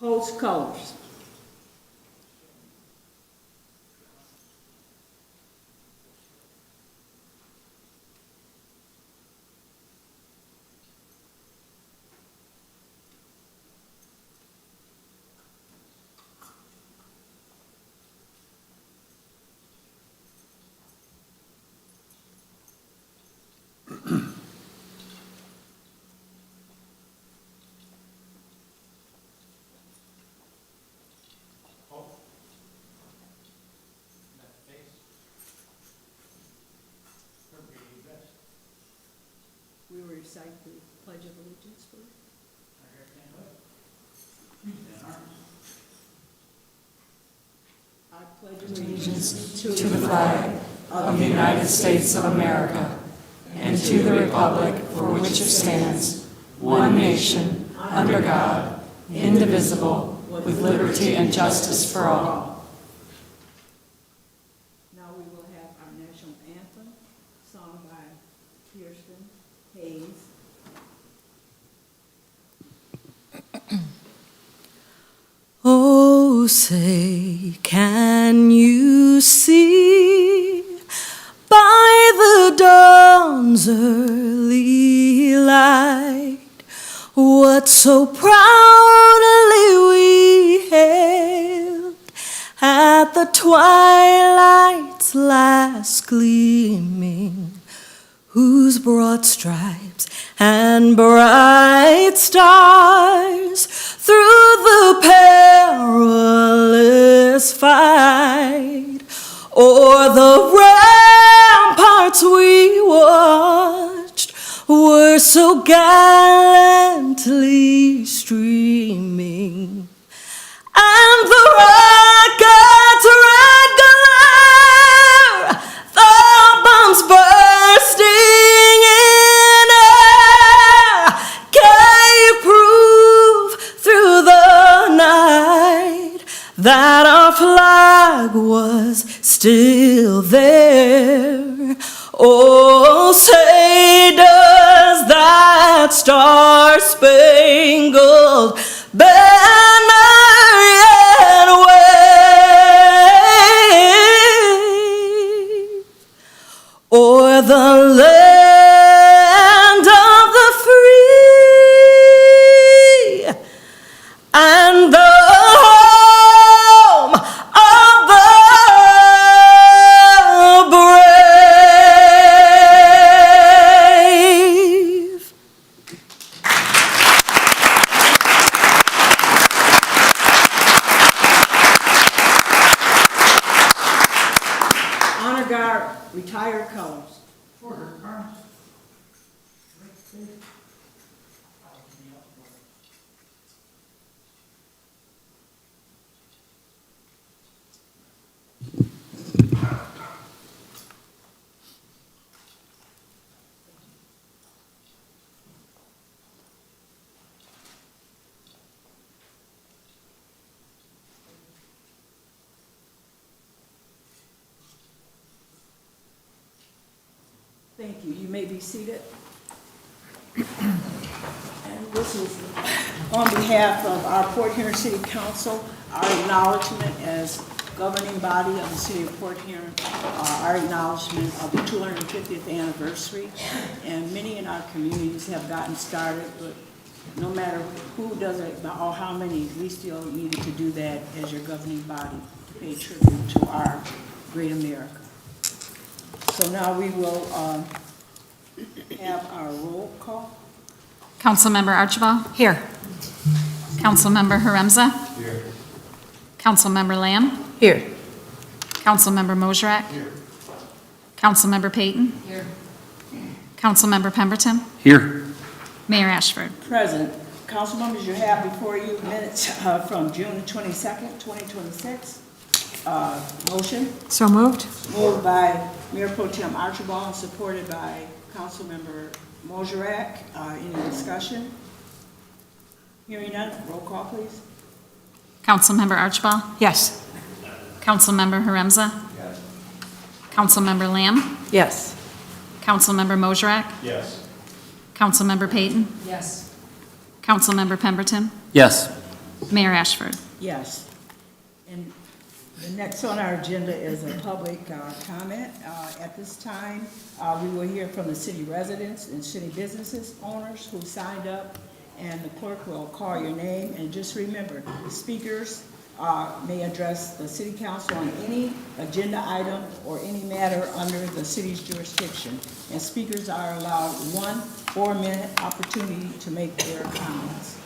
Host colors. We will recite the Pledge of Allegiance first. I pledge Allegiance to the flag of the United States of America and to the republic for which it stands, one nation, under God, indivisible, with liberty and justice for all. Now we will have our national anthem sung by Kirsten Hayes. Oh, say, can you see by the dawn's early light what so proudly we hailed at the twilight's last gleaming, whose broad stripes and bright stars through the perilous fight o'er the ramparts we watched were so gallantly streaming, and the rocket's red glare, the bombs bursting in air, gave proof through the night that our flag was still there. Oh, say does that star-spangled banner yet wave o'er the land of the free and the home of the brave. Honor Guard, retired colors. Thank you. You may be seated. And this is on behalf of our Port Huron City Council, our acknowledgement as governing body of the city of Port Huron, our acknowledgement of the 250th anniversary. And many in our communities have gotten started, but no matter who does it or how many, we still needed to do that as your governing body to pay tribute to our great America. So now we will have our roll call. Councilmember Archibald? Here. Councilmember Haremza? Here. Councilmember Lamb? Here. Councilmember Mosrak? Here. Councilmember Payton? Here. Councilmember Pemberton? Here. Mayor Ashford? Present. Council members, you have before you minutes from June 22nd, 2026. Motion? So moved. Moved by Mayor Pro Tem Archibald and supported by Councilmember Mosrak. Any discussion? Hearing none, roll call please. Councilmember Archibald? Yes. Councilmember Haremza? Yes. Councilmember Lamb? Yes. Councilmember Mosrak? Yes. Councilmember Payton? Yes. Councilmember Pemberton? Yes. Mayor Ashford. Yes. And the next on our agenda is a public comment. At this time, we will hear from the city residents and city businesses owners who signed up, and the clerk will call your name. And just remember, speakers may address the city council on any agenda item or any matter under the city's jurisdiction. And speakers are allowed 1 4-minute opportunity to make their comments.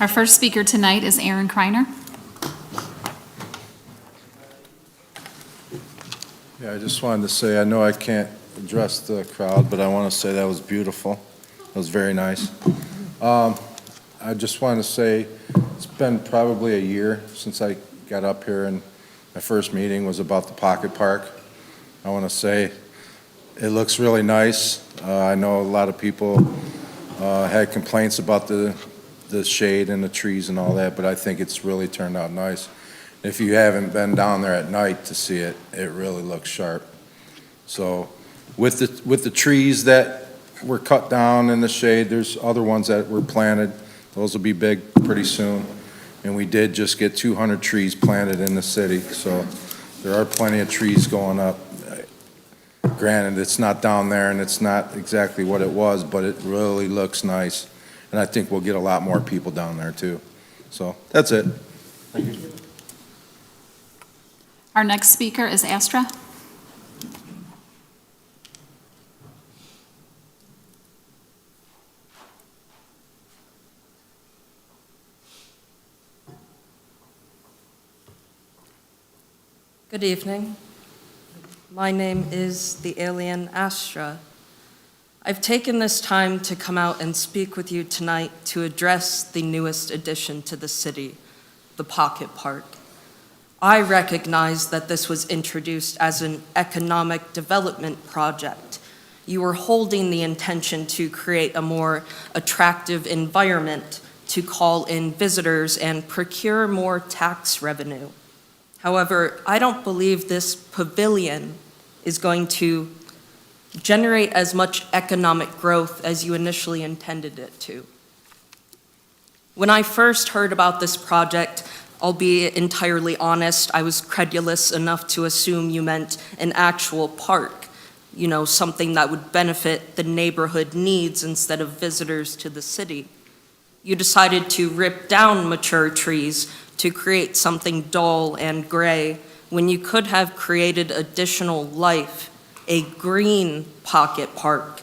Our first speaker tonight is Aaron Kreiner. Yeah, I just wanted to say, I know I can't address the crowd, but I want to say that was beautiful. It was very nice. I just wanted to say, it's been probably a year since I got up here, and my first meeting was about the pocket park. I want to say, it looks really nice. I know a lot of people had complaints about the shade and the trees and all that, but I think it's really turned out nice. If you haven't been down there at night to see it, it really looks sharp. So with the trees that were cut down in the shade, there's other ones that were planted. Those will be big pretty soon. And we did just get 200 trees planted in the city, so there are plenty of trees going up. Granted, it's not down there and it's not exactly what it was, but it really looks nice. And I think we'll get a lot more people down there too. So that's it. Thank you. Our next speaker is Astra. Good evening. My name is the alien Astra. I've taken this time to come out and speak with you tonight to address the newest addition to the city, the Pocket Park. I recognize that this was introduced as an economic development project. You were holding the intention to create a more attractive environment to call in visitors and procure more tax revenue. However, I don't believe this pavilion is going to generate as much economic growth as you initially intended it to. When I first heard about this project, I'll be entirely honest, I was credulous enough to assume you meant an actual park, something that would benefit the neighborhood needs instead of visitors to the city. You decided to rip down mature trees to create something dull and gray when you could have created additional life, a green pocket park.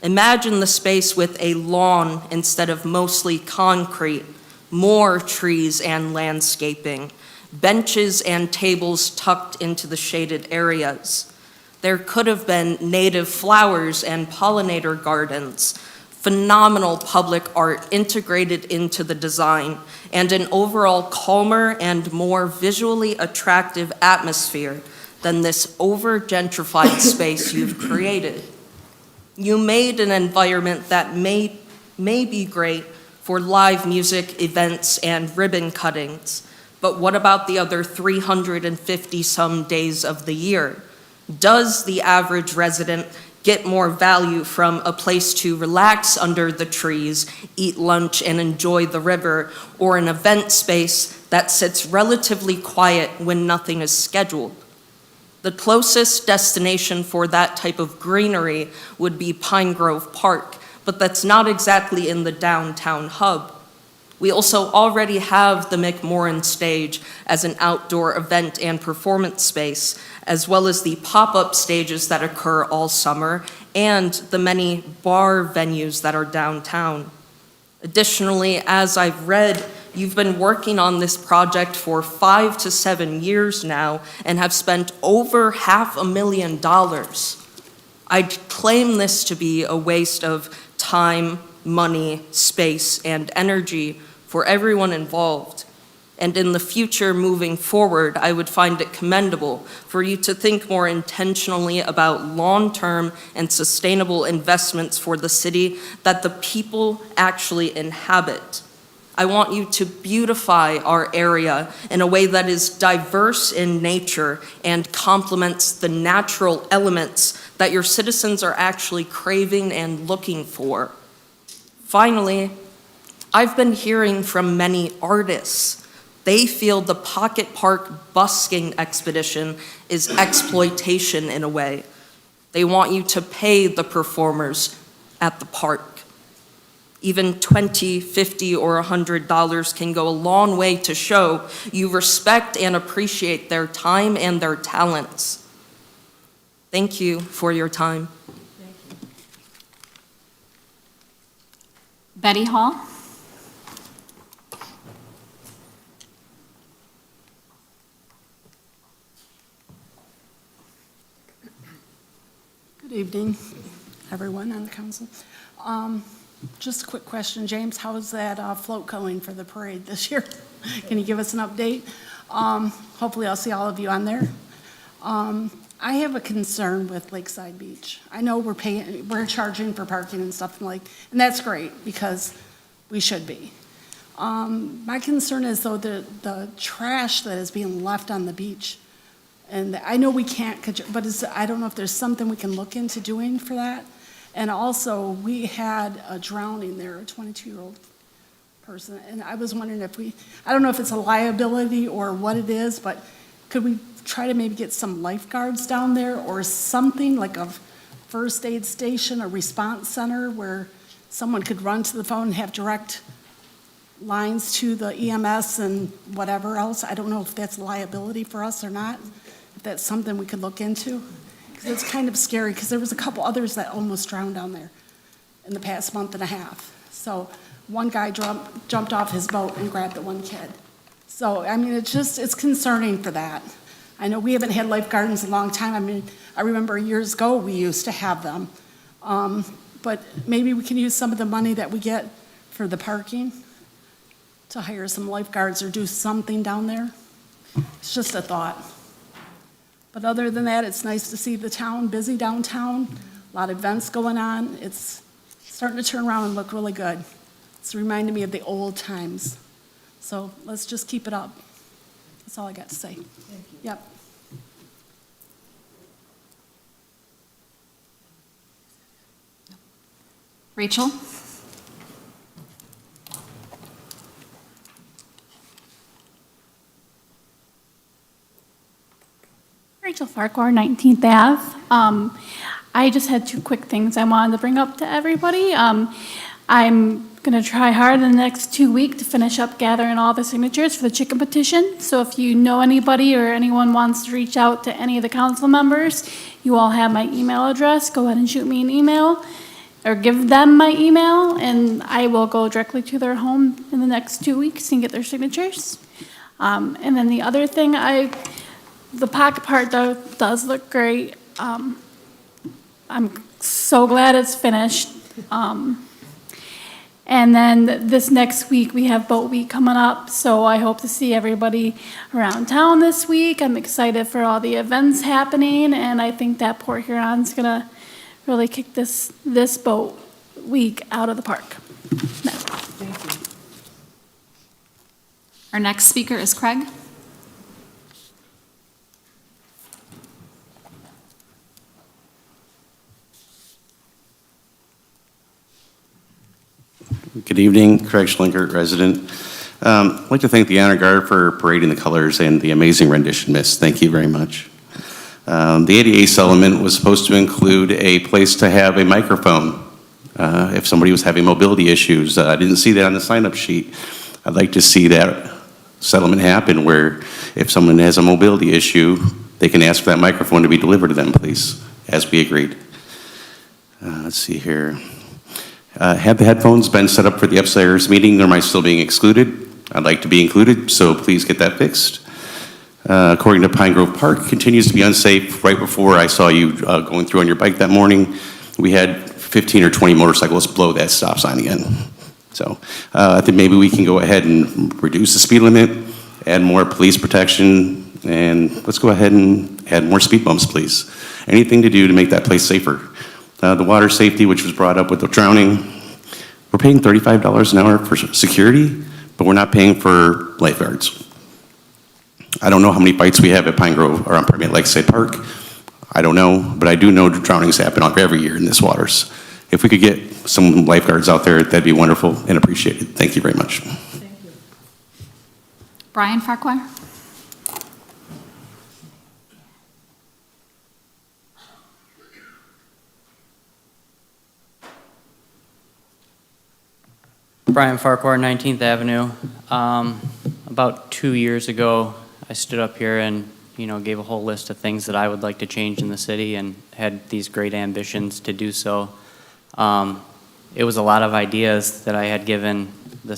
Imagine the space with a lawn instead of mostly concrete, more trees and landscaping, benches and tables tucked into the shaded areas. There could have been native flowers and pollinator gardens, phenomenal public art integrated into the design, and an overall calmer and more visually attractive atmosphere than this over-gentrified space you've created. You made an environment that may be great for live music events and ribbon cuttings, but what about the other 350-some days of the year? Does the average resident get more value from a place to relax under the trees, eat lunch, and enjoy the river, or an event space that sits relatively quiet when nothing is scheduled? The closest destination for that type of greenery would be Pine Grove Park, but that's not exactly in the downtown hub. We also already have the McMorran Stage as an outdoor event and performance space, as well as the pop-up stages that occur all summer and the many bar venues that are downtown. Additionally, as I've read, you've been working on this project for 5 to 7 years now and have spent over $500,000. I'd claim this to be a waste of time, money, space, and energy for everyone involved. And in the future, moving forward, I would find it commendable for you to think more intentionally about long-term and sustainable investments for the city that the people actually inhabit. I want you to beautify our area in a way that is diverse in nature and complements the natural elements that your citizens are actually craving and looking for. Finally, I've been hearing from many artists. They feel the Pocket Park busking expedition is exploitation in a way. They want you to pay the performers at the park. Even $20, $50, or $100 can go a long way to show you respect and appreciate their time and their talents. Thank you for your time. Betty Hall. Good evening, everyone on the council. Just a quick question, James, how is that float going for the parade this year? Can you give us an update? Hopefully I'll see all of you on there. I have a concern with Lakeside Beach. I know we're charging for parking and stuff and that's great because we should be. My concern is though the trash that is being left on the beach. And I know we can't, but I don't know if there's something we can look into doing for that. And also, we had a drowning there, a 22-year-old person, and I was wondering I don't know if it's a liability or what it is, but could we try to maybe get some lifeguards down there or something like a first aid station, a response center where someone could run to the phone and have direct lines to the EMS and whatever else? I don't know if that's a liability for us or not, if that's something we could look into. Because it's kind of scary, because there was a couple others that almost drowned down there in the past month and a half. So one guy jumped off his boat and grabbed the one kid. So, I mean, it's concerning for that. I know we haven't had lifeguards in a long time. I mean, I remember years ago we used to have them. But maybe we can use some of the money that we get for the parking to hire some lifeguards or do something down there. It's just a thought. But other than that, it's nice to see the town busy downtown, a lot of events going on. It's starting to turn around and look really good. It's reminding me of the old times. So let's just keep it up. That's all I got to say. Thank you. Yep. Rachel. Rachel Farquhar, 19th Ave. I just had two quick things I wanted to bring up to everybody. I'm going to try hard in the next 2 weeks to finish up gathering all the signatures for the chicken petition. So if you know anybody or anyone wants to reach out to any of the council members, you all have my email address. Go ahead and shoot me an email or give them my email, and I will go directly to their home in the next 2 weeks and get their signatures. And then the other thing, the pocket part does look great. I'm so glad it's finished. And then this next week, we have Boat Week coming up, so I hope to see everybody around town this week. I'm excited for all the events happening, and I think that Port Huron's gonna really kick this Boat Week out of the park. No. Thank you. Our next speaker is Craig. Good evening, Craig Schlinkert, resident. I'd like to thank the Honor Guard for parading the colors and the amazing rendition, Miss. Thank you very much. The ADA settlement was supposed to include a place to have a microphone if somebody was having mobility issues. I didn't see that on the sign-up sheet. I'd like to see that settlement happen where if someone has a mobility issue, they can ask for that microphone to be delivered to them, please, as we agreed. Let's see here. Have the headphones been set up for the upstairs meeting, or am I still being excluded? I'd like to be included, so please get that fixed. According to Pine Grove Park, continues to be unsafe. Right before I saw you going through on your bike that morning, we had 15 or 20 motorcyclists blow that stop sign again. So I think maybe we can go ahead and reduce the speed limit, add more police protection, and let's go ahead and add more speed bumps, please. Anything to do to make that place safer. The water safety, which was brought up with the drowning, we're paying $35 an hour for security, but we're not paying for lifeguards. I don't know how many fights we have at Pine Grove, or at Lakeside Park. I don't know, but I do know drownings happen every year in this waters. if we could get some lifeguards out there, that'd be wonderful and appreciated. Thank you very much. Brian Farquhar. Brian Farquhar, 19th Avenue. About 2 years ago, I stood up here and, gave a whole list of things that I would like to change in the city and had these great ambitions to do so. It was a lot of ideas that I had given the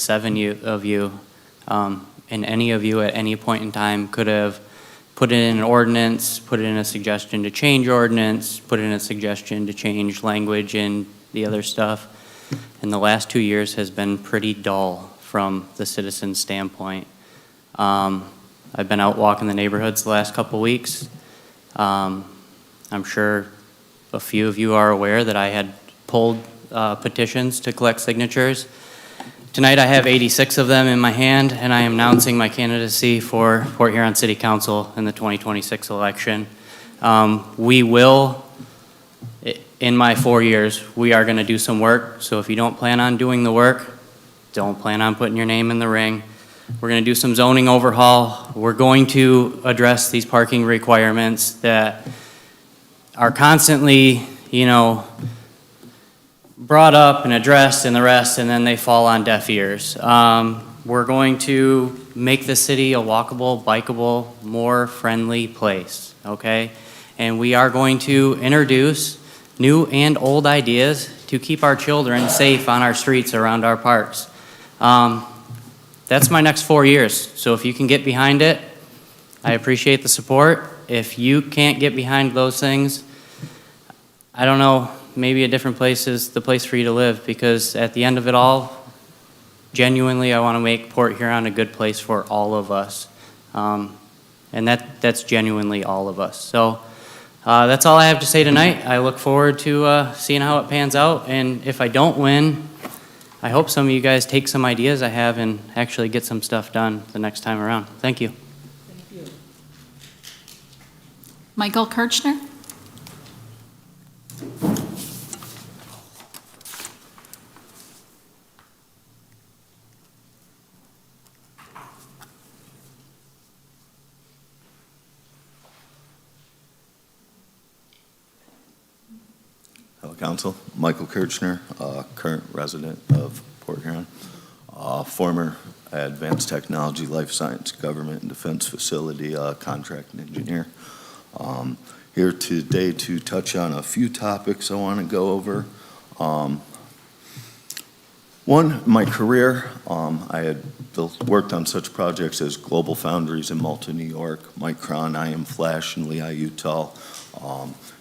of you, and any of you at any point in time could have put it in an ordinance, put it in a suggestion to change ordinance, put it in a suggestion to change language and the other stuff. And the last 2 years has been pretty dull from the citizen standpoint. I've been out walking the neighborhoods the last couple weeks. I'm sure a few of you are aware that I had pulled petitions to collect signatures. Tonight I have 86 of them in my hand, and I am announcing my candidacy for Port Huron City Council in the 2026 election. We will, in my 4 years, we are going to do some work. So if you don't plan on doing the work, don't plan on putting your name in the ring. We're going to do some zoning overhaul. We're going to address these parking requirements that are constantly, brought up and addressed and the rest, and then they fall on deaf ears. We're going to make the city a walkable, bikeable, more friendly place, okay? And we are going to introduce new and old ideas to keep our children safe on our streets around our parks. That's my next 4 years. So if you can get behind it, I appreciate the support. If you can't get behind those things, I don't know, maybe a different place is the place for you to live, because at the end of it all, genuinely, I want to make Port Huron a good place for all of us. And that's genuinely all of us. So that's all I have to say tonight. I look forward to seeing how it pans out. And if I don't win, I hope some of you guys take some ideas I have and actually get some stuff done the next time around. Thank you. Michael Kirchner. Hello, Council. Michael Kirchner, current resident of Port Huron, former Advanced Technology, Life Science, Government, and Defense Facility contract engineer. Here today to touch on a few topics I want to go over. One, my career, I had worked on such projects as Global Foundries in Malta, New York, Micron, IM Flash in Lehigh, Utah,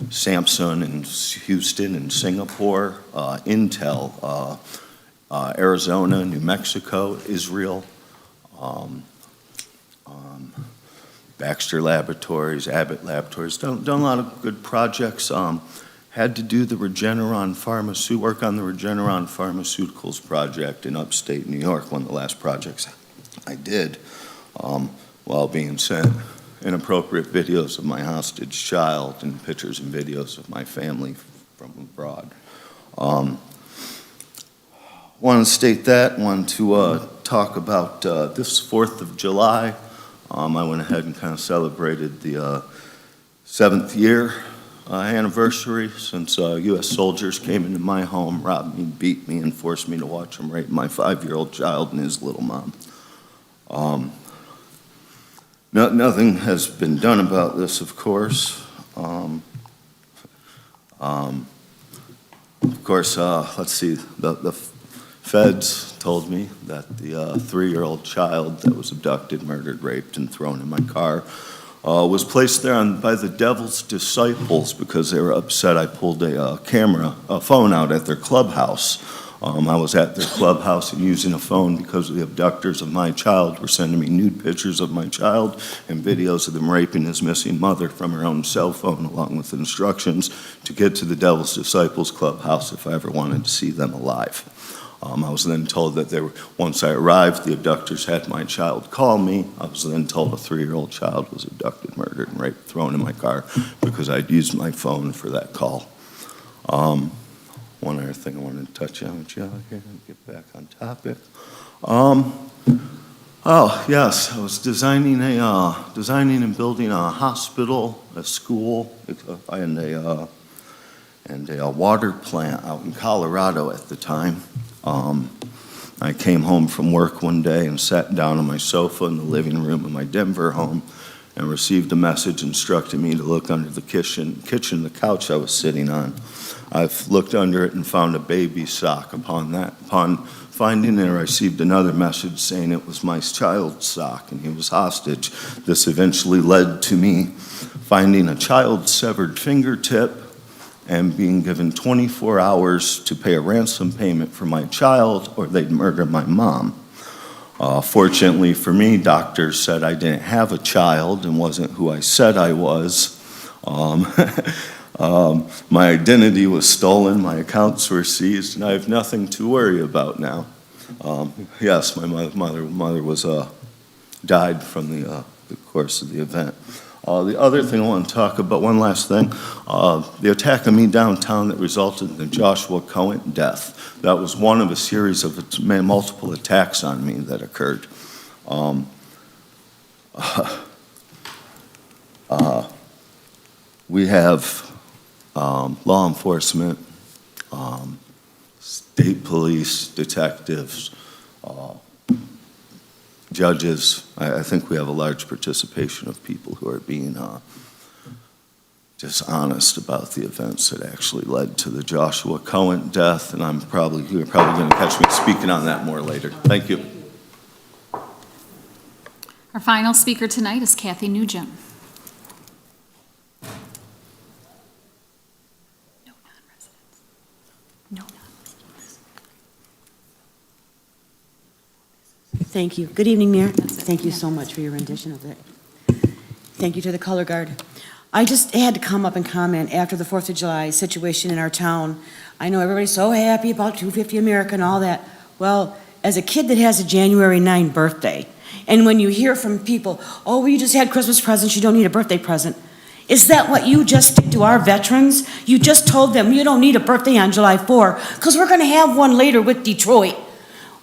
Samsung in Houston and Singapore, Intel, Arizona, New Mexico, Israel, Baxter Laboratories, Abbott Laboratories, done a lot of good projects. Had to do the work on the Regeneron Pharmaceuticals project in upstate New York, one of the last projects I did, while being sent inappropriate videos of my hostage child and pictures and videos of my family from abroad. Want to state that, want to talk about this 4th of July. I went ahead and kind of celebrated the 7th year anniversary since U.S. soldiers came into my home, robbed me, beat me, and forced me to watch them rape my 5-year-old child and his little mom. Nothing has been done about this, of course. Let's see, the feds told me that the 3-year-old child that was abducted, murdered, raped, and thrown in my car was placed there by the devil's disciples because they were upset I pulled a phone out at their clubhouse. I was at their clubhouse and using a phone because the abductors of my child were sending me nude pictures of my child and videos of them raping his missing mother from her own cell phone, along with instructions to get to the Devil's Disciples clubhouse if I ever wanted to see them alive. I was then told that once I arrived, the abductors had my child call me. I was then told a 3-year-old child was abducted, murdered, and raped, thrown in my car because I'd used my phone for that call. one other thing I wanted to touch on with you out here and get back on topic. Oh, yes, I was designing and building a hospital, a school, and a water plant out in Colorado at the time. I came home from work one day and sat down on my sofa in the living room of my Denver home and received a message instructing me to look under the kitchen, the couch I was sitting on. I've looked under it and found a baby sock. Upon finding it, I received another message saying it was my child's sock and he was hostage. This eventually led to me finding a child's severed fingertip and being given 24 hours to pay a ransom payment for my child or they'd murder my mom. Fortunately for me, doctors said I didn't have a child and wasn't who I said I was. My identity was stolen, my accounts were seized, and I have nothing to worry about now. Yes, my mother was died from the course of the event. The other thing I want to talk about, one last thing, the attack on me downtown that resulted in the Joshua Cohen death. That was one of a series of multiple attacks on me that occurred. We have law enforcement, state police, detectives, judges. I think we have a large participation of people who are being dishonest about the events that actually led to the Joshua Cohen death, and you're probably going to catch me speaking on that more later. Thank you. Our final speaker tonight is Kathy Nugent. No non-residents. No non-residents. Thank you. Good evening, Mayor. Thank you so much for your rendition of it. Thank you to the Color Guard. I just had to come up and comment after the 4th of July situation in our town. I know everybody's so happy about 250 America and all that. Well, as a kid that has a January 9 birthday, and when you hear from people, oh, well, you just had Christmas presents, you don't need a birthday present. Is that what you just did to our veterans? You just told them you don't need a birthday on July 4 because we're going to have one later with Detroit.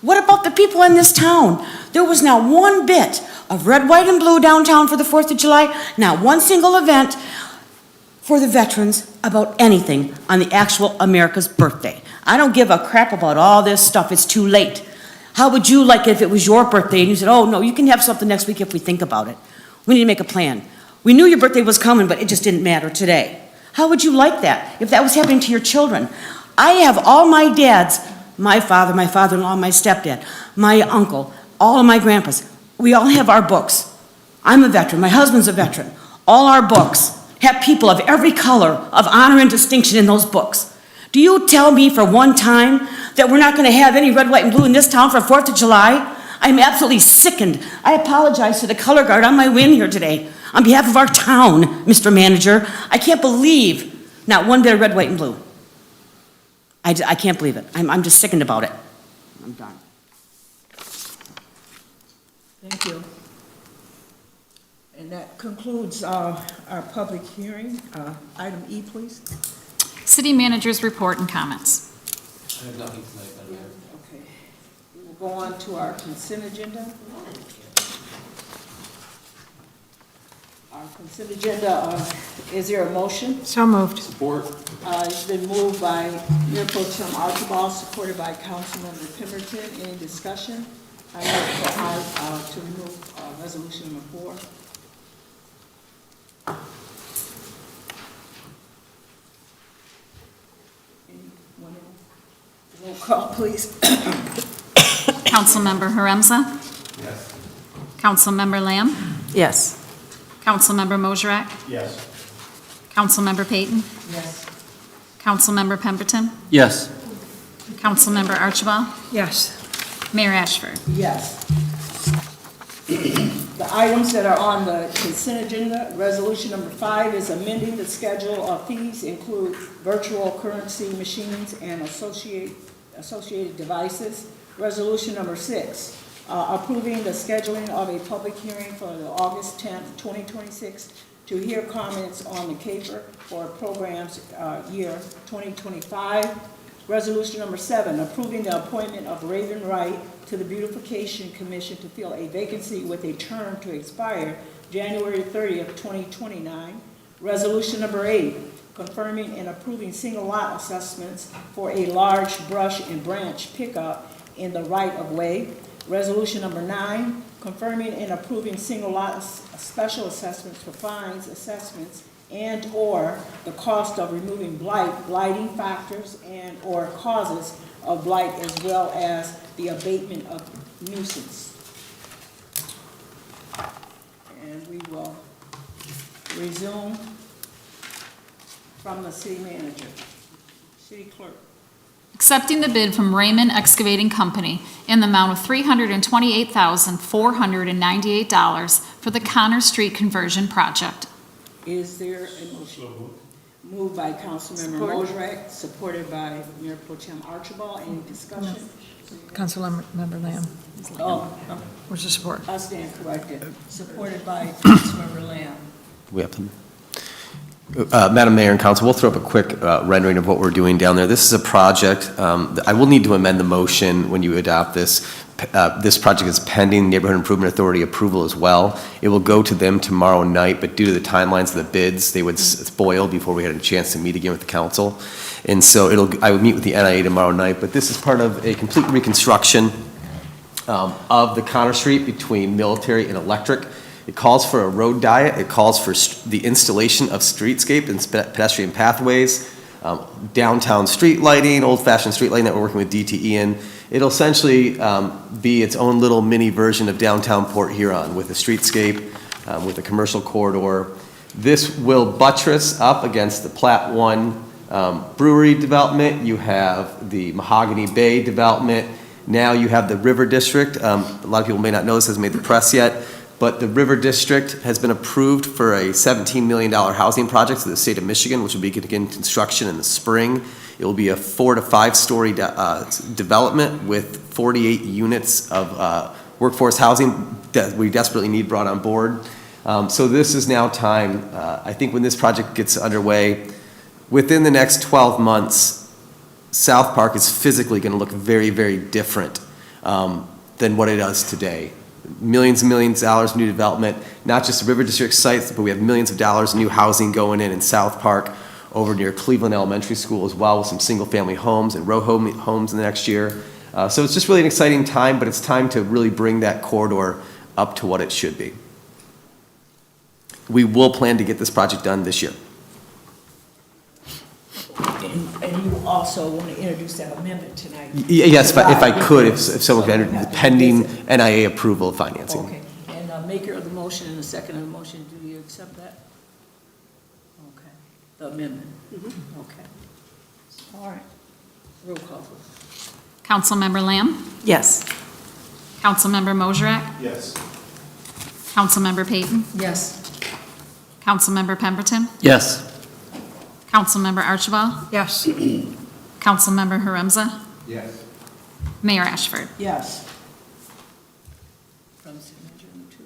What about the people in this town? There was not one bit of red, white, and blue downtown for the 4th of July, not one single event for the veterans about anything on the actual America's birthday. I don't give a crap about all this stuff. It's too late. How would you like it if it was your birthday and you said, oh, no, you can have something next week if we think about it. We need to make a plan. We knew your birthday was coming, but it just didn't matter today. How would you like that if that was happening to your children? I have all my dads, my father, my father-in-law, my stepdad, my uncle, all of my grandpas. We all have our books. I'm a veteran. My husband's a veteran. All our books have people of every color of honor and distinction in those books. Do you tell me for one time that we're not going to have any red, white, and blue in this town for 4th of July? I'm absolutely sickened. I apologize to the Color Guard on my way in here today. On behalf of our town, Mr. Manager, I can't believe not one bit of red, white, and blue. I can't believe it. I'm just sickened about it. I'm done. Thank you. And that concludes our public hearing. Item E, please. City Manager's report and comments. I have nothing tonight, Madam Mayor. Okay. We will go on to our consent agenda. Our consent agenda, is there a motion? So moved. Support. It's been moved by Mayor Pro Tem Archibald, supported by Councilmember Pemberton. Any discussion? I have to remove resolution number 4. Anyone else? Roll call, please. Councilmember Haremza. Yes. Councilmember Lamb. Yes. Councilmember Mosherak. Yes. Councilmember Payton. Yes. Councilmember Pemberton. Yes. Councilmember Archibald. Yes. Mayor Ashford. Yes. The items that are on the consent agenda, resolution number 5 is amending the schedule of fees, include virtual currency machines and associated devices. Resolution number 6, approving the scheduling of a public hearing for the August 10th, 2026 to hear comments on the CAFR for programs year 2025. Resolution number 7, approving the appointment of Raven Wright to the Beautification Commission to fill a vacancy with a term to expire January 30th, 2029. Resolution number 8, confirming and approving single lot assessments for a large brush and branch pickup in the right-of-way. Resolution number 9, confirming and approving single lot special assessments for fines, assessments, and/or the cost of removing blighting factors and/or causes of blight, as well as the abatement of nuisance. And we will resume from the city manager. City clerk. Accepting the bid from Raymond Excavating Company in the amount of $328,498 for the Connor Street conversion project. Is there a motion? Moved by Councilmember Mosrek, supported by Mayor Pro Tem Archibald. Any discussion? Councilmember Lamb. Oh, Where's the support? I stand corrected. Supported by Councilmember Lamb. We have them. Madam Mayor and Council, we'll throw up a quick rendering of what we're doing down there. This is a project, I will need to amend the motion when you adopt this. This project is pending Neighborhood Improvement Authority approval as well. It will go to them tomorrow night, but due to the timelines of the bids, they would spoil before we had a chance to meet again with the council. And so I would meet with the NIA tomorrow night, but this is part of a complete reconstruction of the Connor Street between Military and Electric. It calls for a road diet. It calls for the installation of streetscape and pedestrian pathways, downtown street lighting, old-fashioned street lighting that we're working with DTE in. It'll essentially be its own little mini version of downtown Port Huron with a streetscape, with a commercial corridor. This will buttress up against the Plat 1 brewery development. You have the Mahogany Bay development. Now you have the River District. A lot of people may not know this, hasn't made the press yet. But the River District has been approved for a $17 million housing project to the state of Michigan, which will begin construction in the spring. It will be a 4 to 5 story development with 48 units of workforce housing that we desperately need brought on board. So this is now time. I think when this project gets underway, within the next 12 months, South Park is physically going to look very, very different than what it does today. Millions and millions of dollars new development, not just the River District sites, but we have millions of dollars new housing going in South Park, over near Cleveland Elementary School as well, with some single-family homes and row homes in the next year. So it's just really an exciting time, but it's time to really bring that corridor up to what it should be. We will plan to get this project done this year. And you also want to introduce that amendment tonight? Yes, if I could, if someone could enter, pending NIA approval of financing. Okay, and maker of the motion and the second of the motion, do you accept that? Okay, the amendment? Okay. All right. Roll call, please. Councilmember Lamb? Yes. Councilmember Mosrek? Yes. Councilmember Payton? Yes. Councilmember Pemberton? Yes. Councilmember Archibald? Yes. Councilmember Haremza? Yes. Mayor Ashford? Yes. From city manager number 2.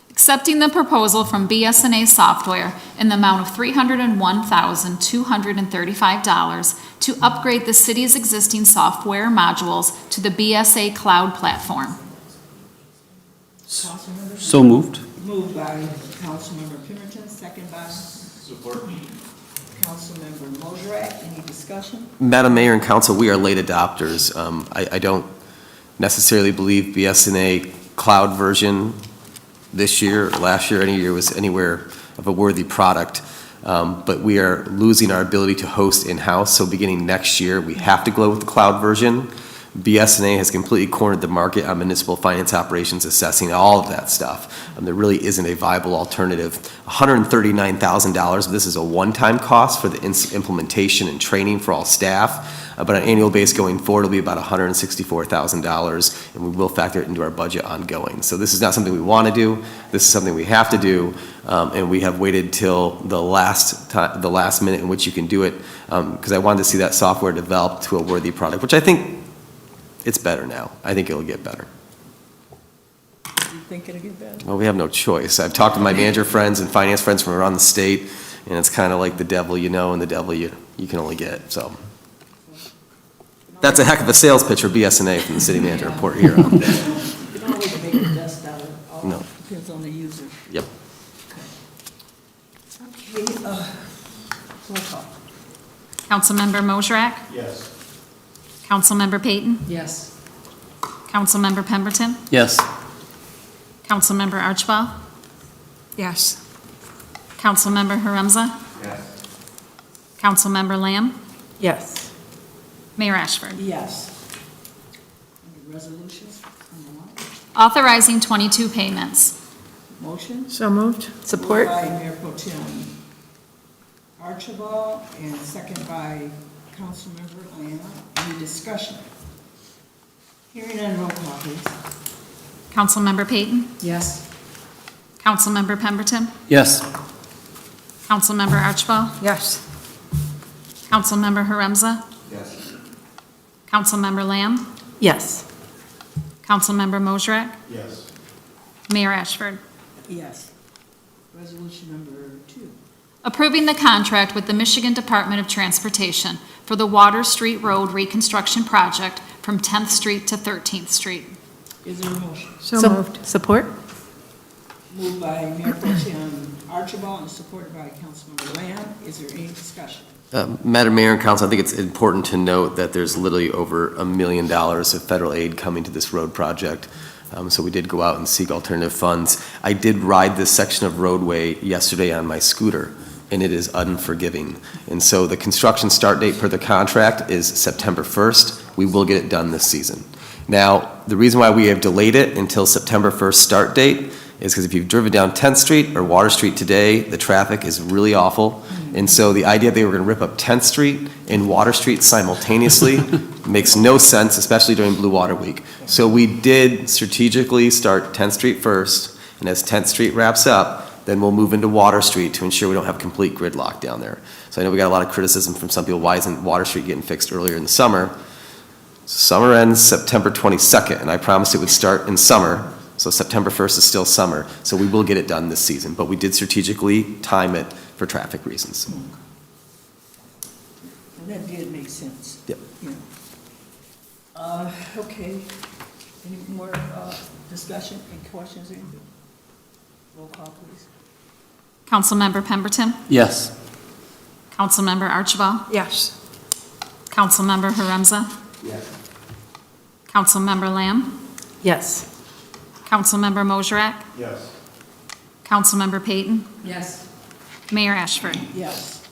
Accepting the proposal from BSNA Software in the amount of $301,235 to upgrade the city's existing software modules to the BSA cloud platform. Councilmember? So moved. Moved by Councilmember Pemberton, second by? Support. Councilmember Mosrek. Any discussion? Madam Mayor and Council, we are late adopters. I don't necessarily believe BSNA cloud version this year, or last year, any year was anywhere of a worthy product. But we are losing our ability to host in-house, so beginning next year, we have to go with the cloud version. BSNA has completely cornered the market on municipal finance operations, assessing all of that stuff. There really isn't a viable alternative. $139,000 of this is a one-time cost for the implementation and training for all staff, but on an annual base going forward, it'll be about $164,000, and we will factor it into our budget ongoing. So this is not something we want to do. This is something we have to do, and we have waited till the last minute in which you can do it, because I wanted to see that software developed to a worthy product, which I think it's better now. I think it'll get better. You think it'll get better? Well, we have no choice. I've talked to my manager friends and finance friends from around the state, and it's kind of like the devil you know and the devil you can only get. So That's a heck of a sales pitch for BSNA from the city manager of Port Huron. You don't always make a dust out of it. All No. depends on the user. Yep. Okay, roll call. Councilmember Mosrak? Yes. Councilmember Peyton? Yes. Councilmember Pemberton? Yes. Councilmember Archibald? Yes. Councilmember Haremza? Yes. Councilmember Lamb? Yes. Mayor Ashford? Yes. Any resolutions? Authorizing 22 payments. Motion? So moved. Support? Moved by Mayor Pro Tem Archibald and second by Councilmember Lamb. Any discussion? Hearing none, roll call, please. Councilmember Peyton? Yes. Councilmember Pemberton? Yes. Councilmember Archibald? Yes. Councilmember Haremza? Yes. Councilmember Lamb? Yes. Councilmember Mosrak? Yes. Mayor Ashford? Yes. Resolution number 2. Approving the contract with the Michigan Department of Transportation for the Water Street Road Reconstruction Project from 10th Street to 13th Street. Is there a motion? So moved. Support? Moved by Mayor Pro Tem Archibald and supported by Councilmember Lamb. Is there any discussion? Madam Mayor and Council, I think it's important to note that there's literally over $1 million of federal aid coming to this road project. So we did go out and seek alternative funds. I did ride this section of roadway yesterday on my scooter, and it is unforgiving. And so the construction start date per the contract is September 1st. We will get it done this season. Now, the reason why we have delayed it until September 1st start date is because if you've driven down 10th Street or Water Street today, the traffic is really awful. And so the idea that they were going to rip up 10th Street and Water Street simultaneously makes no sense, especially during Blue Water Week. So we did strategically start 10th Street first, and as 10th Street wraps up, then we'll move into Water Street to ensure we don't have complete gridlock down there. So I know we got a lot of criticism from some people, why isn't Water Street getting fixed earlier in the summer? Summer ends September 22nd, and I promised it would start in summer. So September 1st is still summer, so we will get it done this season. But we did strategically time it for traffic reasons. And that did make sense. Yep. Yeah. Okay. Any more discussion and questions? Anything? Roll call, please. Councilmember Pemberton? Yes. Councilmember Archibald? Yes. Councilmember Haremza? Yes. Councilmember Lamb? Yes. Councilmember Mosrak? Yes. Councilmember Peyton? Yes. Mayor Ashford? Yes.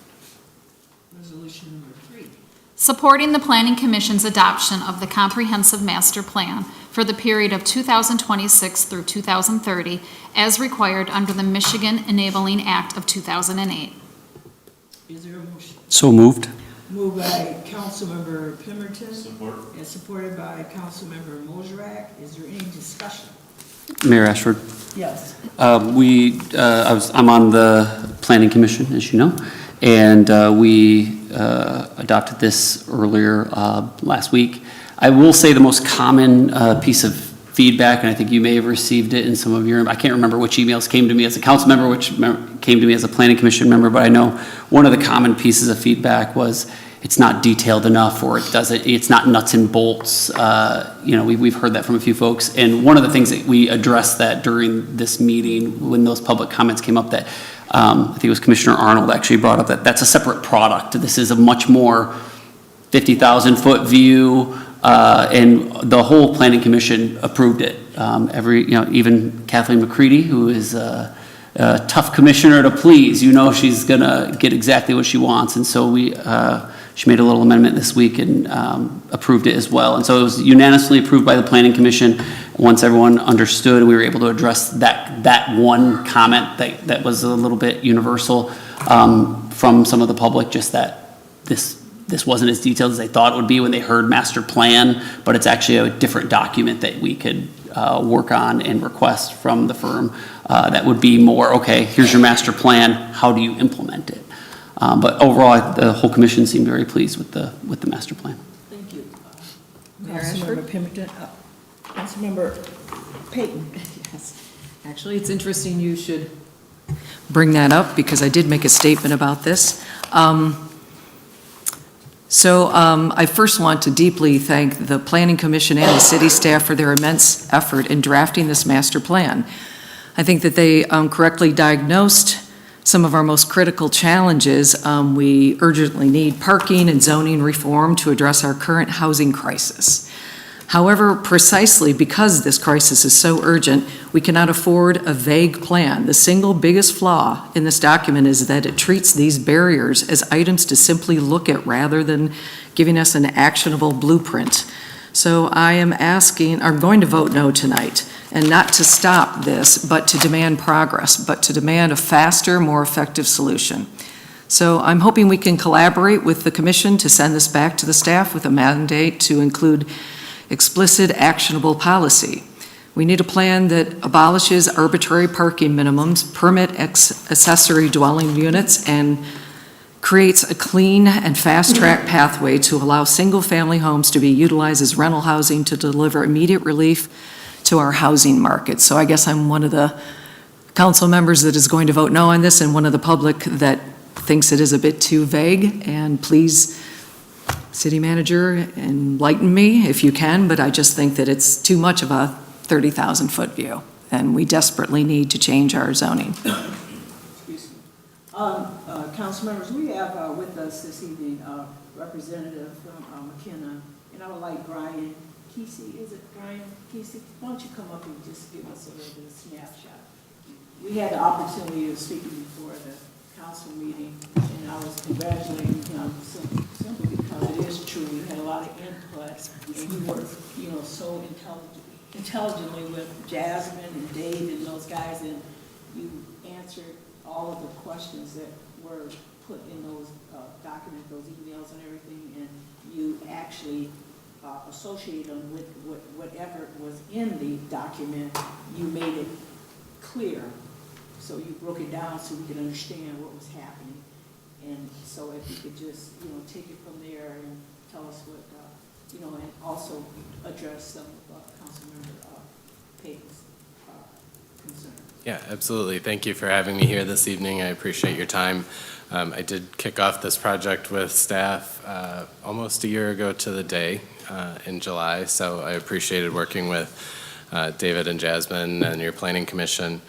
Resolution number 3. Supporting the Planning Commission's adoption of the Comprehensive Master Plan for the period of 2026 through 2030 as required under the Michigan Enabling Act of 2008. Is there a motion? So moved. Moved by Councilmember Pemberton. Support. And supported by Councilmember Mosrak. Is there any discussion? Mayor Ashford, Yes. I'm on the Planning Commission, as you know, and we adopted this earlier last week. I will say the most common piece of feedback, and I think you may have received it in some of your, I can't remember which emails came to me as a council member, which came to me as a Planning Commission member, but I know one of the common pieces of feedback was it's not detailed enough, or it's not nuts and bolts. We've heard that from a few folks. And one of the things that we addressed that during this meeting, when those public comments came up, that I think it was Commissioner Arnold actually brought up, that that's a separate product. This is a much more 50,000-foot view, and the whole Planning Commission approved it. Even Kathleen McCready, who is a tough commissioner to please, she's gonna get exactly what she wants. And so she made a little amendment this week and approved it as well. And so it was unanimously approved by the Planning Commission. Once everyone understood, we were able to address that one comment that was a little bit universal from some of the public, just that this wasn't as detailed as they thought it would be when they heard master plan, but it's actually a different document that we could work on and request from the firm that would be more, okay, here's your master plan, how do you implement it? But overall, the whole commission seemed very pleased with the master plan. Thank you. Councilmember Pemberton. Councilmember Peyton. Yes. Actually, it's interesting you should bring that up because I did make a statement about this. So I first want to deeply thank the Planning Commission and the city staff for their immense effort in drafting this master plan. I think that they correctly diagnosed some of our most critical challenges. We urgently need parking and zoning reform to address our current housing crisis. However, precisely because this crisis is so urgent, we cannot afford a vague plan. The single biggest flaw in this document is that it treats these barriers as items to simply look at rather than giving us an actionable blueprint. So I'm going to vote no tonight, and not to stop this, but to demand progress, but to demand a faster, more effective solution. So I'm hoping we can collaborate with the commission to send this back to the staff with a mandate to include explicit, actionable policy. We need a plan that abolishes arbitrary parking minimums, permit accessory dwelling units, and creates a clean and fast-track pathway to allow single-family homes to be utilized as rental housing to deliver immediate relief to our housing market. So I guess I'm one of the council members that is going to vote no on this, and one of the public that thinks it is a bit too vague. And please, City Manager, enlighten me if you can, but I just think that it's too much of a 30,000-foot view, and we desperately need to change our zoning. Excuse me. Council members, we have with us this evening a representative from McKenna, and I would like Brian Kesey, is it Brian Kesey? Why don't you come up and just give us a little bit of snapshot? We had the opportunity of speaking before the council meeting, and I was congratulating him simply because it is true. You had a lot of input, and you worked, so intelligently with Jasmine and Dave and those guys, and you answered all of the questions that were put in those documents, those emails and everything, and you actually associate them with whatever was in the document. You made it clear. So you broke it down so we could understand what was happening. And so if you could just, take it from there and tell us what, and also address some of Councilmember Payton's concern. Yeah, absolutely. Thank you for having me here this evening. I appreciate your time. I did kick off this project with staff almost a year ago to the day in July, so I appreciated working with David and Jasmine and your Planning Commission.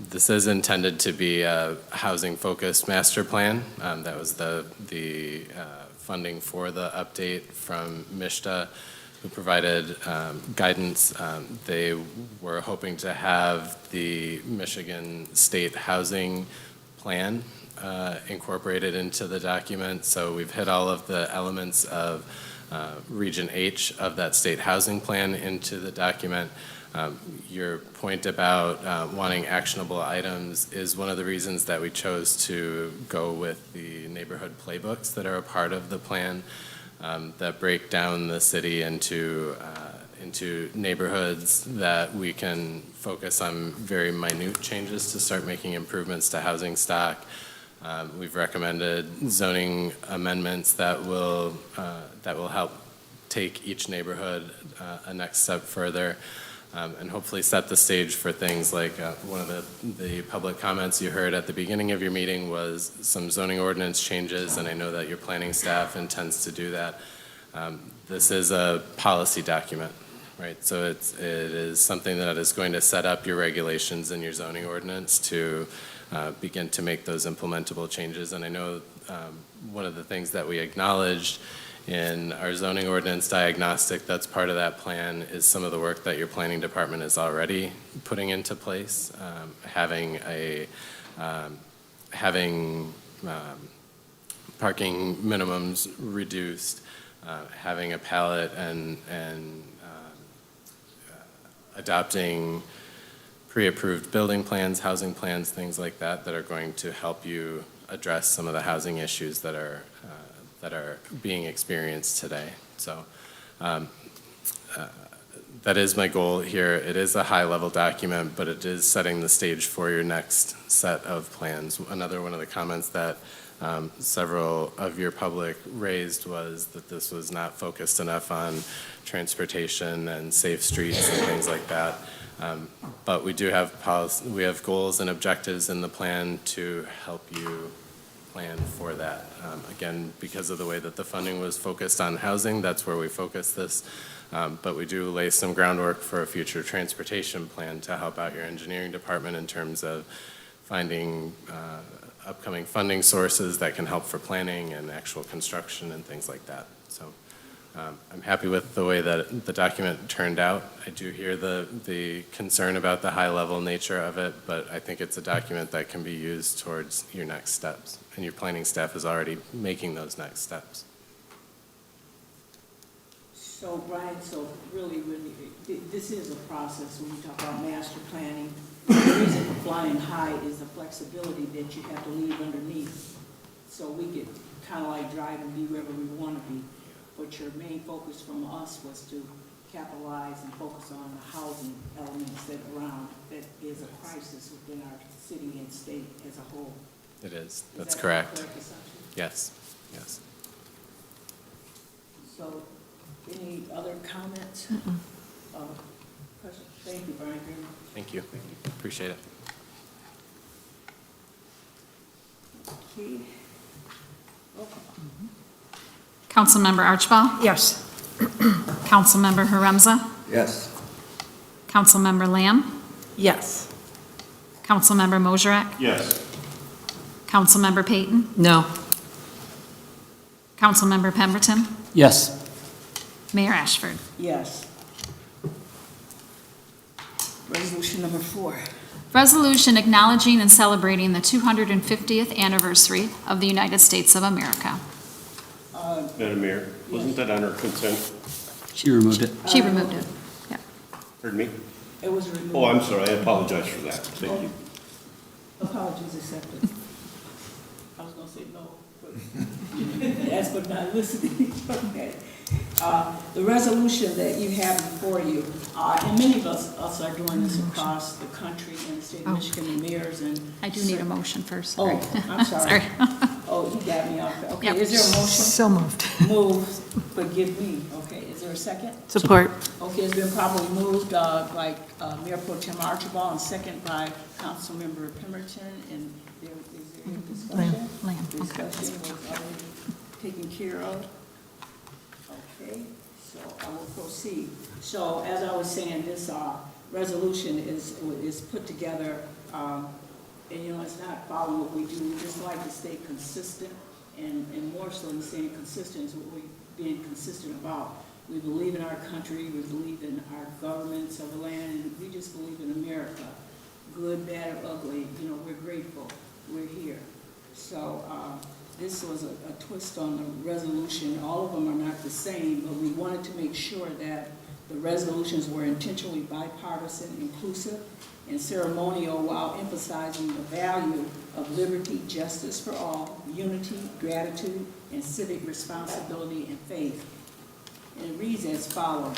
This is intended to be a housing-focused master plan. That was the funding for the update from MISTA, who provided guidance. They were hoping to have the Michigan State Housing Plan incorporated into the document. So we've hit all of the elements of Region H of that state housing plan into the document. Your point about wanting actionable items is one of the reasons that we chose to go with the neighborhood playbooks that are a part of the plan that break down the city into neighborhoods that we can focus on very minute changes to start making improvements to housing stock. We've recommended zoning amendments that will help take each neighborhood a next step further. And hopefully set the stage for things like one of the public comments you heard at the beginning of your meeting was some zoning ordinance changes, and I know that your planning staff intends to do that. This is a policy document, right? So it is something that is going to set up your regulations and your zoning ordinance to begin to make those implementable changes. And I know one of the things that we acknowledged in our zoning ordinance diagnostic that's part of that plan is some of the work that your planning department is already putting into place, having parking minimums reduced, having a palette and adopting pre-approved building plans, housing plans, things like that are going to help you address some of the housing issues that are being experienced today. So that is my goal here. It is a high-level document, but it is setting the stage for your next set of plans. Another one of the comments that several of your public raised was that this was not focused enough on transportation and safe streets and things like that. But we do have we have goals and objectives in the plan to help you plan for that. Again, because of the way that the funding was focused on housing, that's where we focus this. But we do lay some groundwork for a future transportation plan to help out your engineering department in terms of finding upcoming funding sources that can help for planning and actual construction and things like that. So I'm happy with the way that the document turned out. I do hear the concern about the high-level nature of it, but I think it's a document that can be used towards your next steps, and your planning staff is already making those next steps. So Brian, so really, this is a process when we talk about master planning. The reason for flying high is the flexibility that you have to leave underneath. So we could kind of like drive and be wherever we want to be. But your main focus from us was to capitalize and focus on the housing elements that is a crisis within our city and state as a whole. It is. Is That's that correct. correct assumption? Yes. Yes. So, any other comments? Questions? Thank you, Brian. Thank you. Appreciate it. Okay. Roll call. Councilmember Archibald? Yes. Councilmember Huron? Yes. Councilmember Lamb? Yes. Councilmember Mosher? Yes. Councilmember Payton? No. Councilmember Pemberton? Yes. Mayor Ashford? Yes. Resolution number 4. Resolution acknowledging and celebrating the 250th anniversary of the United States of America. Madam Mayor, wasn't that on our consent? She removed it. She removed it. Yeah. Pardon me? It was removed. Oh, I'm sorry, I apologize for that. Thank you. Apologies accepted. I was gonna say no, but that's but not listening. Okay. The resolution that you have before you, and many of us are doing this across the country in the state of Michigan, the mayors and. I do need a motion first. Oh, Sorry. I'm sorry. Sorry. Oh, you got me off. Okay, Yep. is there a motion? So moved. Moved, forgive me. Okay, is there a second? Support. Okay, it's been properly moved by Mayor Pro Tem Archibald and second by Councilmember Pemberton. And is there any discussion? Lamb, okay. Discussion was already taken care of. Okay, so I will proceed. So as I was saying, this resolution is put together, and it's not following what we do. We just like to stay consistent, and more so than staying consistent is what we're being consistent about. We believe in our country, we believe in our governments of the land, and we just believe in America. Good, bad, or ugly, we're grateful. We're here. So this was a twist on the resolution. All of them are not the same, but we wanted to make sure that the resolutions were intentionally bipartisan, inclusive, and ceremonial while emphasizing the value of liberty, justice for all, unity, gratitude, and civic responsibility and faith. And it reads as follows.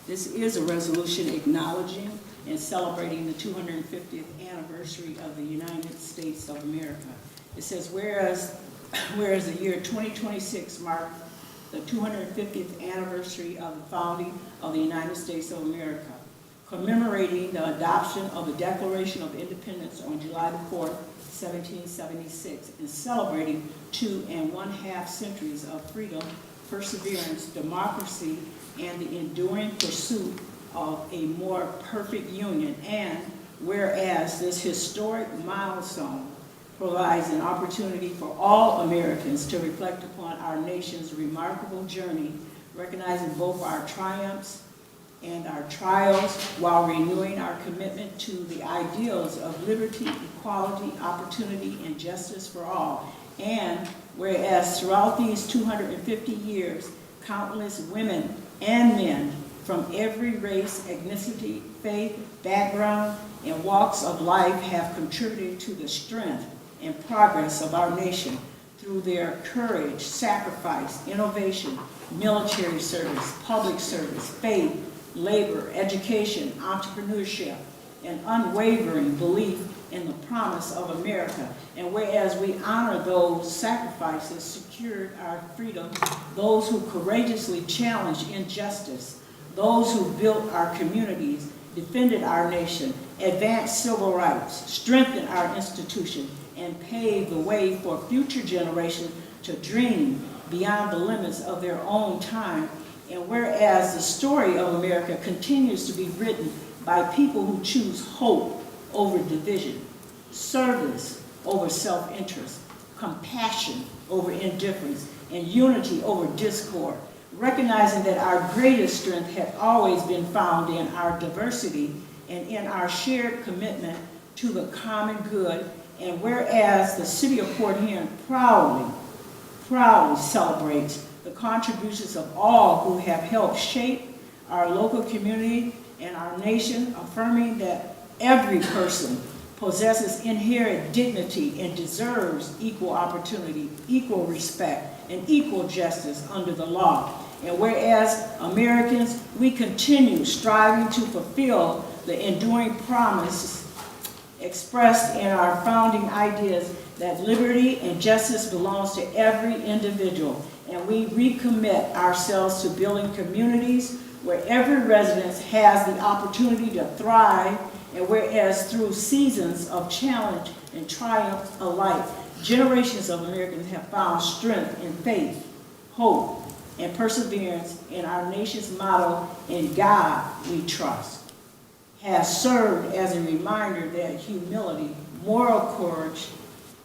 This is a resolution acknowledging and celebrating the 250th anniversary of the United States of America. It says, whereas the year 2026 marked the 250th anniversary of the founding of the United States of America, commemorating the adoption of the Declaration of Independence on July the 4th, 1776, and celebrating 2.5 centuries of freedom, perseverance, democracy, and the enduring pursuit of a more perfect union. And whereas this historic milestone provides an opportunity for all Americans to reflect upon our nation's remarkable journey, recognizing both our triumphs and our trials while renewing our commitment to the ideals of liberty, equality, opportunity, and justice for all. And whereas throughout these 250 years, countless women and men from every race, ethnicity, faith, background, and walks of life have contributed to the strength and progress of our nation through their courage, sacrifice, innovation, military service, public service, faith, labor, education, entrepreneurship, and unwavering belief in the promise of America. And whereas we honor those sacrifices, secured our freedom, those who courageously challenged injustice, those who built our communities, defended our nation, advanced civil rights, strengthened our institution, and paved the way for future generations to dream beyond the limits of their own time. And whereas the story of America continues to be written by people who choose hope over division, service over self-interest, compassion over indifference, and unity over discord, recognizing that our greatest strength has always been found in our diversity and in our shared commitment to the common good. And whereas the city of Port Huron proudly celebrates the contributions of all who have helped shape our local community and our nation, affirming that every person possesses inherent dignity and deserves equal opportunity, equal respect, and equal justice under the law. And whereas Americans, we continue striving to fulfill the enduring promises expressed in our founding ideas that liberty and justice belongs to every individual. And we recommit ourselves to building communities where every resident has the opportunity to thrive, and whereas through seasons of challenge and triumph alike, generations of Americans have found strength in faith, hope, and perseverance in our nation's motto, "In God We Trust," has served as a reminder that humility, moral courage,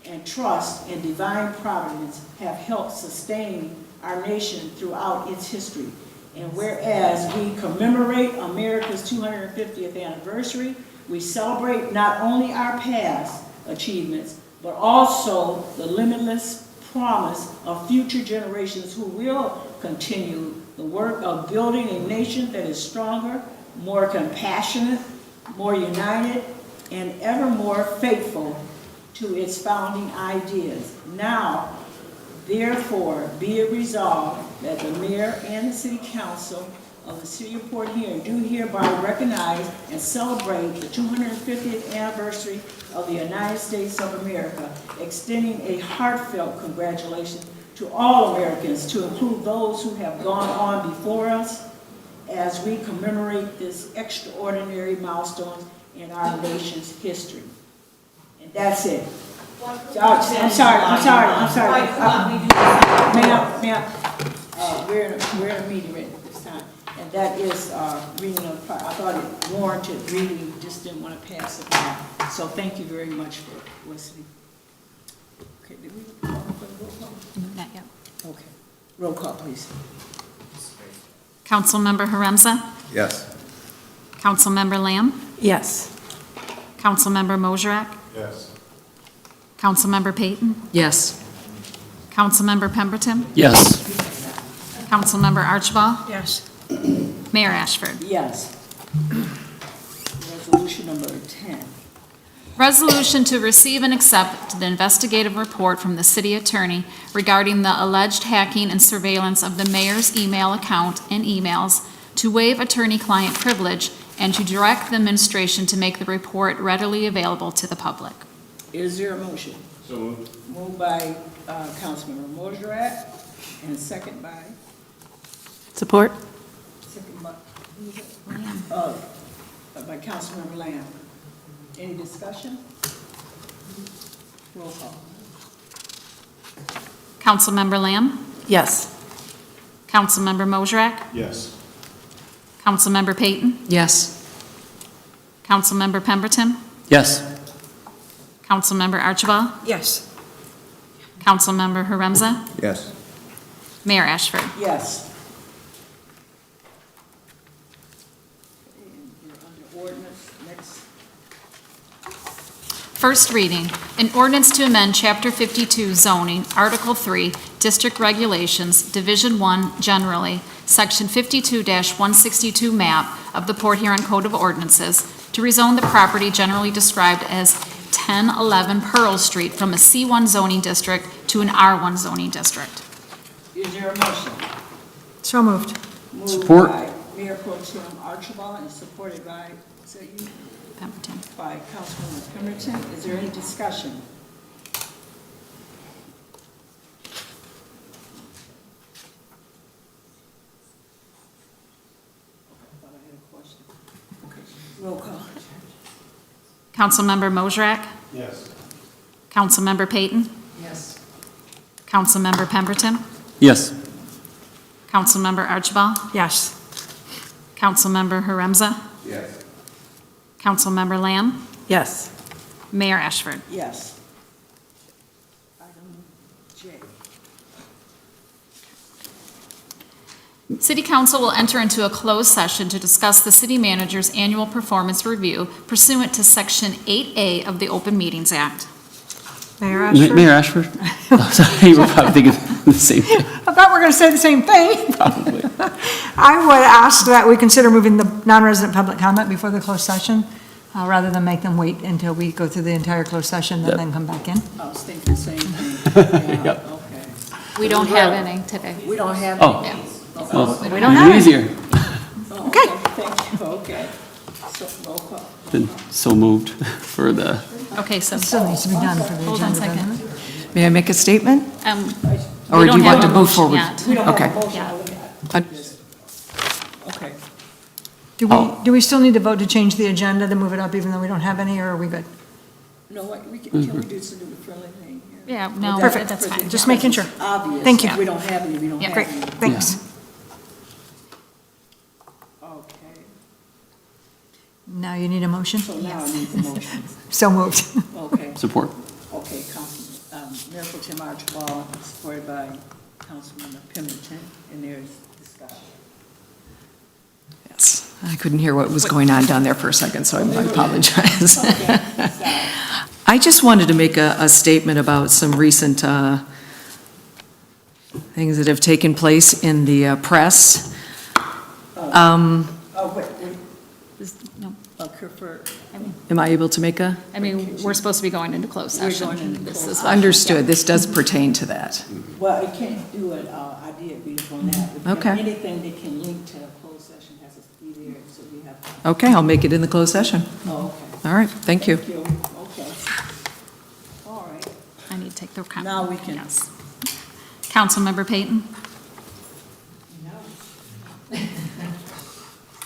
and trust in divine providence have helped sustain our nation throughout its history. And whereas we commemorate America's 250th anniversary, we celebrate not only our past achievements, but also the limitless promise of future generations who will continue the work of building a nation that is stronger, more compassionate, more united, and ever more faithful to its founding ideas. Now, therefore, be it resolved that the mayor and the city council of the city of Port Huron do hereby recognize and celebrate the 250th anniversary of the United States of America, extending a heartfelt congratulations to all Americans, to include those who have gone on before us, as we commemorate this extraordinary milestone in our nation's history. And that's it. I'm sorry. Ma'am, we're in a meeting right at this time. And that is reading of the part. I thought it warranted reading, just didn't want to pass it by. So thank you very much for listening. Okay, did we call for the roll call? Not yet. Okay. Roll call, please. Councilmember Haremza? Yes. Councilmember Lamb? Yes. Councilmember Mosrak? Yes. Councilmember Payton? Yes. Councilmember Pemberton? Yes. Councilmember Archibald? Yes. Mayor Ashford? Yes. Resolution number 10. Resolution to receive and accept the investigative report from the city attorney regarding the alleged hacking and surveillance of the mayor's email account and emails, to waive attorney-client privilege, and to direct the administration to make the report readily available to the public. Is there a motion? So moved. Moved by Councilmember Mosrak, and second by? Support? Second by, who is it? By Councilmember Lamb. Any discussion? Roll call. Councilmember Lamb? Yes. Councilmember Mosrak? Yes. Councilmember Payton? Yes. Councilmember Pemberton? Yes. Councilmember Archibald? Yes. Councilmember Haremza? Yes. Mayor Ashford? Yes. And we're under ordinance. Next. First reading, an ordinance to amend Chapter 52 zoning, Article 3, District Regulations, Division 1 generally, Section 52-162 map of the Port Huron Code of Ordinances, to rezone the property generally described as 1011 Pearl Street from a C1 zoning district to an R1 zoning district. Is there a motion? So moved. Moved Support. by Mayor Pro Tem Archibald and supported by, is that you? Pemberton. By Councilwoman Pemberton. Is there any discussion? I thought I had a question. Okay. Councilmember Mosrak? Yes. Councilmember Peyton? Yes. Councilmember Pemberton? Yes. Councilmember Archibald? Yes. Councilmember Haremza? Yes. Councilmember Lamb? Yes. Mayor Ashford? Yes. Item J. City Council will enter into a closed session to discuss the city manager's annual performance review pursuant to Section 8A of the Open Meetings Act. Mayor Ashford? Mayor Ashford? Oh, sorry, you were probably thinking the same thing, I thought we were going to say the same thing. probably. I would ask that we consider moving the non-resident public comment before the closed session, rather than make them wait until we go through the entire closed session and then come back in. I was thinking the same thing. Yeah, okay. We don't have any today. We don't have Oh. any. Well, We don't have even easier. Okay. Thank you, okay. So, roll call. Been so moved for the, Okay, so, It still needs to be done for the hold on a agenda, second. doesn't it? May I make a statement? Or We do don't you have want a to move motion forward? yet. We don't Okay. have a motion. Yeah. Okay. Do we still need to vote to change the agenda to move it up even though we don't have any, or are we good? No, what, can we do some friendly thing here? Yeah, no, Perfect. that's fine. Just making sure. Obvious. Thank you. If we don't have any, we don't Yeah. have Great, any. thanks. Okay, Now you need a motion? so now I need the motion. So moved. Okay, support. okay, Mayor Pro Tem Archibald, supported by Councilmember Pemberton, and there's discussion. Yes. I couldn't hear what was going on down there for a second, so I apologize. I just wanted to make a statement about some recent things that have taken place in the press. Oh, wait, No. for, Am I able to make a? I mean, we're supposed to be going into closed We're session. going into This closed is session. Understood. This does pertain to that. well, it can't do it, I did read up on that. If Okay. anything that can link to a closed session has to be there, so we have to. Okay, I'll make it in the closed session. Oh, okay. All right, thank you. Okay. All right. I need to take the comment. Now we can. Yes. Councilmember Peyton?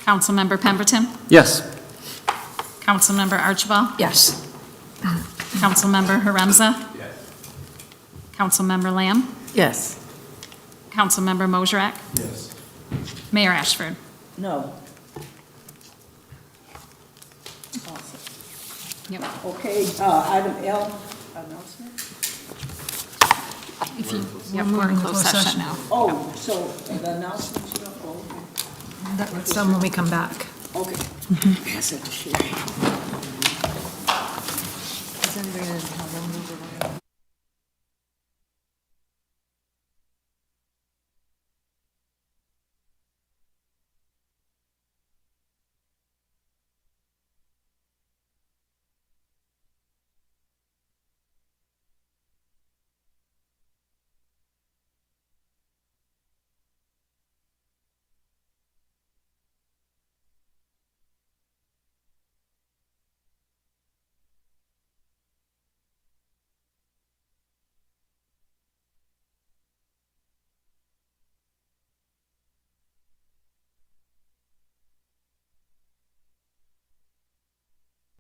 Councilmember Pemberton? Yes. Councilmember Archibald? Yes. Councilmember Haremza? Yes. Councilmember Lamb? Yes. Councilmember Mosrak? Yes. Mayor Ashford? No. Yep. Okay, item L, announcement. If you, yep, we're in closed session now. Oh, so the announcements, you know, oh, That's done when we come back. okay. Pass it to Sherry. Is anybody going to tell them